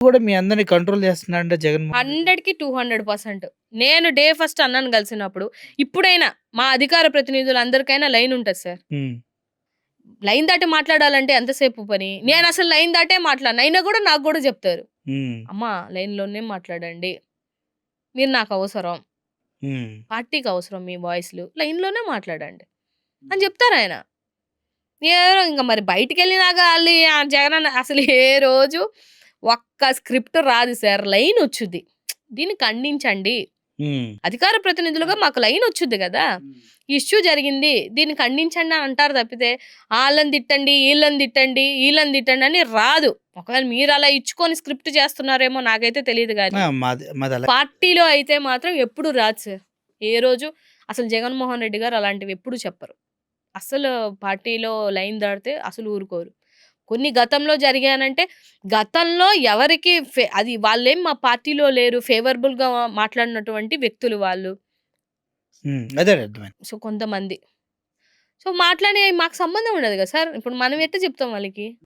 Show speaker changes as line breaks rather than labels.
కూడా మీ అందరిని కంట్రోల్ చేస్తున్నాడంటే జగన్మోహన్ రెడ్డి.
100కి 200%. నేను డే ఫస్ట్ అన్నని కలిసినప్పుడు, ఇప్పుడైనా మా అధికార ప్రతినిధులందరికైనా లైన్ ఉంటది సార్.
హ్మ్.
లైన్ దాటి మాట్లాడాలంటే ఎంతసేపు పని? నేనసలు లైన్ దాటే మాట్లాడను. అయినా గూడా నాకు గూడా జెప్తారు.
హ్మ్.
అమ్మా లైన్‌లోనే మాట్లాడండి. మీరు నాకవసరం.
హ్మ్.
పార్టీకి అవసరం మీ వాయిస్‌లు. లైన్‌లోనే మాట్లాడండి అని జెప్తారాయన. ఏదో ఇంక మరి బయటికెళ్ళినాక ఆళ్ళు జగనన్న అసలు ఏ రోజు ఒక్క స్క్రిప్ట్ రాదు సార్. లైనొచ్చుద్ది. దీన్ని ఖండించండి.
హ్మ్.
అధికార ప్రతినిధులుగా మాకు లైనొచ్చుద్ది గదా! ఈ ఇష్యూ జరిగింది. దీన్ని ఖండించండి అని అంటారు తప్పితే, ఆళ్ళని తిట్టండి, ఈళ్ళని తిట్టండి అని రాదు. ఒకవేళ మీరలా ఇచ్చుకొని స్క్రిప్ట్ చేస్తున్నారేమో నాకైతే తెలీదు గానీ,
ఆ! మాదలా
పార్టీలో అయితే మాత్రం ఎప్పుడు రాదు సార్. ఏ రోజు అసలు జగన్మోహన్ రెడ్డి గారు అలాంటివి ఎప్పుడు చెప్పరు. అస్సలు పార్టీలో లైన్ దాటితే అసలు ఊరుకోరు. కొన్ని గతంలో జరిగానంటే, గతంలో ఎవరికి అది వాళ్ళేం మా పార్టీలో లేరు. ఫేవరబుల్‌గా మాట్లాడినటువంటి వ్యక్తులు వాళ్ళు.
హ్మ్. అదే అర్థమైంది.
సో, కొంతమంది. సో, మాకు సంబంధం ఉండదు గదా సార్. ఇప్పుడు మనం ఎట్ట చెప్తాం వాళ్ళకి?